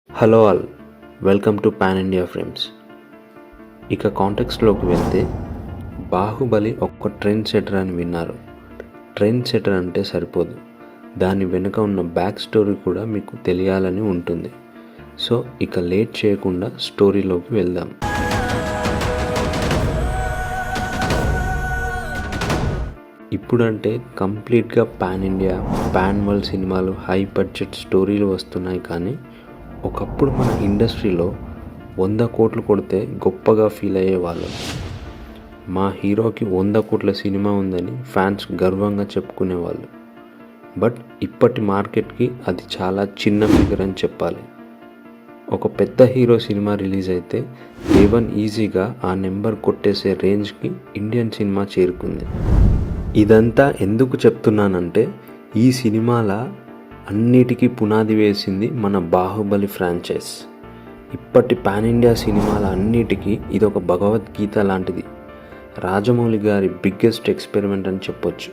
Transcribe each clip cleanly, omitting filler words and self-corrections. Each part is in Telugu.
Hello all, welcome to pan India frames. ఇక కాంటెక్స్ట్లోకి వెళ్తే బాహుబలి ఒక్క ట్రెండ్ సెటర్ అని విన్నారు. ట్రెండ్ సెటర్ అంటే సరిపోదు, దాని వెనుక ఉన్న బ్యాక్ స్టోరీ కూడా మీకు తెలియాలని ఉంటుంది. సో ఇక లేట్ చేయకుండా స్టోరీలోకి వెళ్దాం. ఇప్పుడంటే కంప్లీట్గా పాన్ ఇండియా, పాన్ వరల్డ్ సినిమాలు, హై బడ్జెట్ స్టోరీలు వస్తున్నాయి. కానీ ఒకప్పుడు మన ఇండస్ట్రీలో 100 కోట్లు కొడితే గొప్పగా ఫీల్ అయ్యేవాళ్ళం. మా హీరోకి 100 కోట్ల సినిమా ఉందని ఫ్యాన్స్ గర్వంగా చెప్పుకునేవాళ్ళు. బట్ ఇప్పటి మార్కెట్కి అది చాలా చిన్న ఫిగర్ అని చెప్పాలి. ఒక పెద్ద హీరో సినిమా రిలీజ్ అయితే A1 ఈజీగా ఆ నెంబర్ కొట్టేసే రేంజ్కి ఇండియన్ సినిమా చేరుకుంది. ఇదంతా ఎందుకు చెప్తున్నానంటే, ఈ సినిమాల అన్నిటికీ పునాది వేసింది మన బాహుబలి ఫ్రాంచైజ్. ఇప్పటి పాన్ ఇండియా సినిమాల అన్నిటికీ ఇదొక భగవద్గీత లాంటిది. రాజమౌళి గారి బిగ్గెస్ట్ ఎక్స్పెరిమెంట్ అని చెప్పొచ్చు.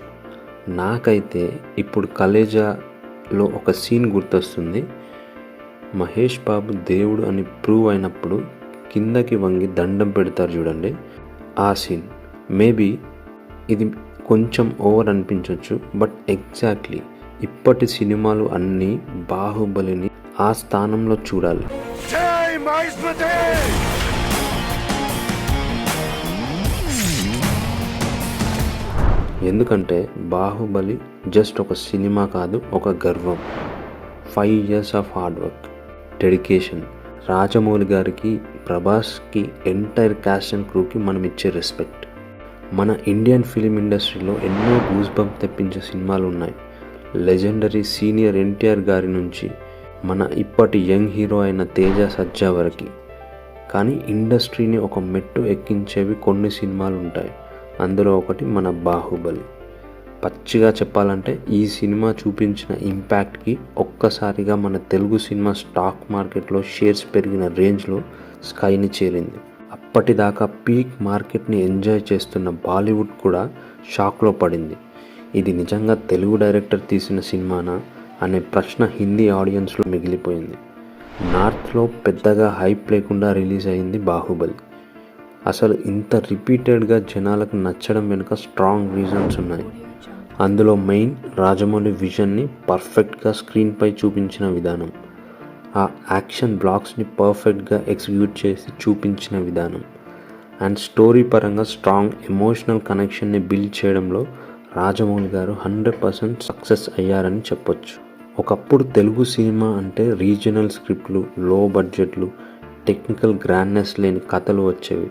నాకైతే ఇప్పుడు కలేజాలో ఒక సీన్ గుర్తొస్తుంది. మహేష్ బాబు దేవుడు అని ప్రూవ్ అయినప్పుడు కిందకి వంగి దండం పెడతారు చూడండి, ఆ సీన్. మేబీ ఇది కొంచెం ఓవర్ అనిపించవచ్చు, బట్ ఎగ్జాక్ట్లీ ఇప్పటి సినిమాలు అన్నీ బాహుబలిని ఆ స్థానంలో చూడాలి. ఎందుకంటే బాహుబలి జస్ట్ ఒక సినిమా కాదు, ఒక గర్వం. 5 years of hard work, dedication. Rajamouli గారికి, ప్రభాస్కి, ఎంటైర్ క్యాస్ట్ అండ్ క్రూకి మనం ఇచ్చే రెస్పెక్ట్. మన ఇండియన్ ఫిలిం ఇండస్ట్రీలో ఎన్నో గూస్ బంప్ తెప్పించే సినిమాలు ఉన్నాయి. లెజెండరీ సీనియర్ ఎన్టీఆర్ గారి నుంచి మన ఇప్పటి యంగ్ హీరో అయిన తేజ సజ్జా వరకు. కానీ ఇండస్ట్రీని ఒక మెట్టు ఎక్కించేవి కొన్ని సినిమాలు ఉంటాయి. అందులో ఒకటి మన బాహుబలి. పచ్చిగా చెప్పాలంటే ఈ సినిమా చూపించిన ఇంపాక్ట్కి ఒక్కసారిగా మన తెలుగు సినిమా స్టాక్ మార్కెట్లో షేర్స్ పెరిగిన రేంజ్లో స్కైని చేరింది. అప్పటిదాకా పీక్ మార్కెట్ని ఎంజాయ్ చేస్తున్న బాలీవుడ్ కూడా షాక్లో పడింది. ఇది నిజంగా తెలుగు డైరెక్టర్ తీసిన సినిమానా అనే ప్రశ్న హిందీ ఆడియన్స్లో మిగిలిపోయింది. నార్త్లో పెద్దగా హైప్ లేకుండా రిలీజ్ అయింది బాహుబలి. అసలు ఇంత రిపీటెడ్గా జనాలకు నచ్చడం వెనుక స్ట్రాంగ్ రీజన్స్ ఉన్నాయి. అందులో మెయిన్ రాజమౌళి విజన్ని పర్ఫెక్ట్గా స్క్రీన్పై చూపించిన విధానం, ఆ యాక్షన్ బ్లాక్స్ని పర్ఫెక్ట్గా ఎగ్జిక్యూట్ చేసి చూపించిన విధానం, అండ్ స్టోరీ పరంగా స్ట్రాంగ్ ఎమోషనల్ కనెక్షన్ని బిల్డ్ చేయడంలో రాజమౌళి గారు 100% సక్సెస్ అయ్యారని చెప్పొచ్చు. ఒకప్పుడు తెలుగు సినిమా అంటే రీజనల్ స్క్రిప్ట్లు, లో బడ్జెట్లు, టెక్నికల్ గ్రాండ్నెస్ లేని కథలు వచ్చేవి.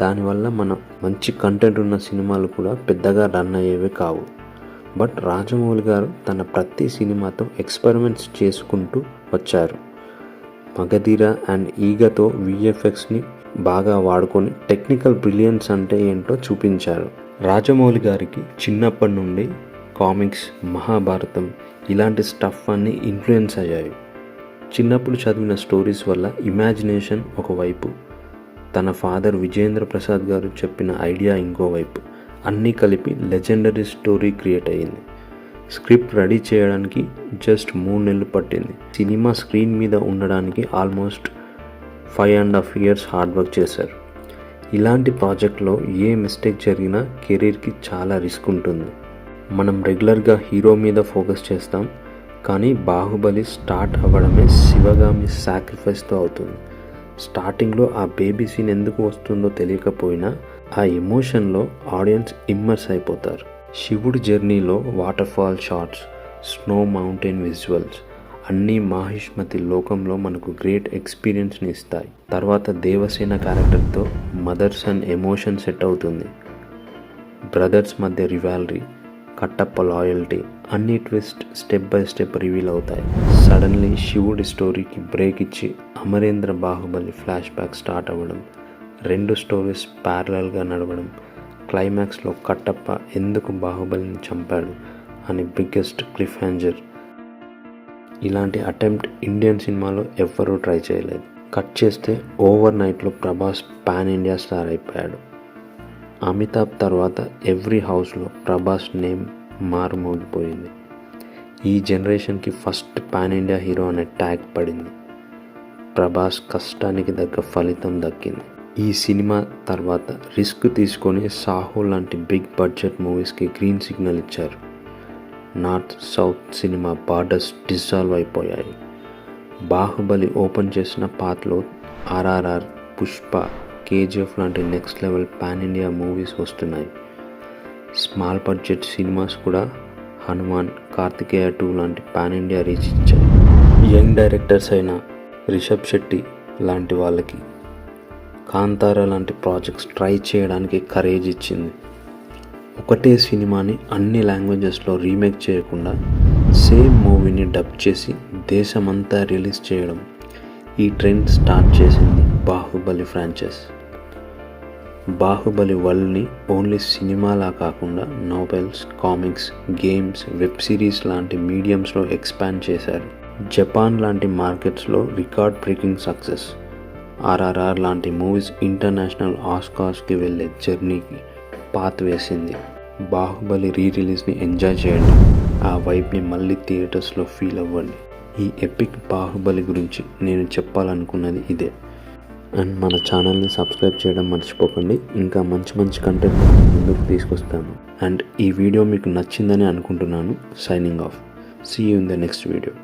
దానివల్ల మన మంచి కంటెంట్ ఉన్న సినిమాలు కూడా పెద్దగా రన్ అయ్యేవి కావు. బట్ రాజమౌళి గారు తన ప్రతి సినిమాతో ఎక్స్పెరిమెంట్స్ చేసుకుంటూ వచ్చారు. మగధీర అండ్ ఈగతో VFXని బాగా వాడుకొని టెక్నికల్ బ్రిలియన్స్ అంటే ఏంటో చూపించారు. రాజమౌళి గారికి చిన్నప్పటి నుండి కామిక్స్, మహాభారతం ఇలాంటి స్టఫ్ అన్నీ ఇన్ఫ్లుయెన్స్ అయ్యాయి. చిన్నప్పుడు చదివిన స్టోరీస్ వల్ల ఇమాజినేషన్ ఒకవైపు, తన ఫాదర్ విజేంద్ర ప్రసాద్ గారు చెప్పిన ఐడియా ఇంకోవైపు, అన్నీ కలిపి లెజెండరీ స్టోరీ క్రియేట్ అయ్యింది. స్క్రిప్ట్ రెడీ చేయడానికి జస్ట్ 3 నెలలు పట్టింది. సినిమా స్క్రీన్ మీద ఉండడానికి ఆల్మోస్ట్ 5.5 years హార్డ్ వర్క్ చేశారు. ఇలాంటి ప్రాజెక్ట్లో ఏ మిస్టేక్ జరిగినా కెరీర్కి చాలా రిస్క్ ఉంటుంది. మనం రెగ్యులర్గా హీరో మీద ఫోకస్ చేస్తాం, కానీ బాహుబలి స్టార్ట్ అవ్వడమే శివగామి సాక్రిఫైస్తో అవుతుంది. స్టార్టింగ్లో ఆ బేబీ సీన్ ఎందుకు వస్తుందో తెలియకపోయినా ఆ ఎమోషన్లో ఆడియన్స్ ఇమ్మర్స్ అయిపోతారు. శివుడి జర్నీలో waterfall shots, snow mountain visuals అన్నీ మాహిష్మతి లోకంలో మనకు గ్రేట్ ఎక్స్పీరియన్స్ని ఇస్తాయి. తర్వాత దేవసేన క్యారెక్టర్తో మదర్ సన్ ఎమోషన్ సెట్ అవుతుంది. బ్రదర్స్ మధ్య రివాల్రీ, కట్టప్ప లాయల్టీ, అన్ని twist step by step reveal అవుతాయి. సడన్లీ శివుడి స్టోరీకి బ్రేక్ ఇచ్చి Amarendra Baahubali flashback start అవ్వడం, 2 స్టోరీస్ ప్యారలల్గా నడవడం, క్లైమాక్స్లో కట్టప్ప ఎందుకు బాహుబలిని చంపాడు అని బిగ్గెస్ట్ క్లిఫ్ హ్యాంజర్. ఇలాంటి అటెంప్ట్ ఇండియన్ సినిమాలో ఎవ్వరూ ట్రై చేయలేదు. కట్ చేస్తే ఓవర్ నైట్లో ప్రభాస్ పాన్ ఇండియా స్టార్ అయిపోయాడు. అమితాబ్ తర్వాత ఎవ్రీ హౌస్లో ప్రభాస్ నేమ్ మారుమోగిపోయింది. ఈ జనరేషన్కి ఫస్ట్ పాన్ ఇండియా హీరో అనే ట్యాగ్ పడింది. ప్రభాస్ కష్టానికి తగ్గ ఫలితం దక్కింది. ఈ సినిమా తర్వాత రిస్క్ తీసుకొని సాహో లాంటి బిగ్ బడ్జెట్ మూవీస్కి గ్రీన్ సిగ్నల్ ఇచ్చారు. North south cinema borders dissolve అయిపోయాయి. బాహుబలి ఓపెన్ చేసిన పాత్లో RRR, పుష్ప, KGF లాంటి next level pan India movies వస్తున్నాయి. స్మాల్ బడ్జెట్ సినిమాస్ కూడా హనుమాన్, కార్తికేయ 2 లాంటి పాన్ ఇండియా రీచ్ ఇచ్చాయి. యంగ్ డైరెక్టర్స్ అయిన రిషబ్ శెట్టి లాంటి వాళ్ళకి కాంతారా లాంటి ప్రాజెక్ట్స్ ట్రై చేయడానికి కరేజ్ ఇచ్చింది. ఒకటే సినిమాని అన్ని లాంగ్వేజెస్లో రీమేక్ చేయకుండా సేమ్ మూవీని డబ్ చేసి దేశమంతా రిలీజ్ చేయడం, ఈ ట్రెండ్ స్టార్ట్ చేసింది బాహుబలి ఫ్రాంచైజ్. బాహుబలి వరల్డ్ని ఓన్లీ సినిమాలా కాకుండా novels, comics, games, web series లాంటి మీడియంస్లో ఎక్స్పాండ్ చేశారు. జపాన్ లాంటి మార్కెట్స్లో రికార్డ్ బ్రేకింగ్ సక్సెస్. RRR లాంటి మూవీస్ ఇంటర్నేషనల్ ఆస్కార్స్కి వెళ్ళే జర్నీకి పాత్ వేసింది. బాహుబలి రిలీజ్ని ఎంజాయ్ చేయండి. ఆ వైబ్ని మళ్ళీ థియేటర్స్లో ఫీల్ అవ్వండి. ఈ ఎపిక్ బాహుబలి గురించి నేను చెప్పాలనుకున్నది ఇదే. అండ్ మన ఛానల్ని సబ్స్క్రైబ్ చేయడం మర్చిపోకండి. ఇంకా మంచి మంచి కంటెంట్ ముందుకు తీసుకొస్తాను. అండ్ ఈ వీడియో మీకు నచ్చిందని అనుకుంటున్నాను. Signing off. See you in the next video.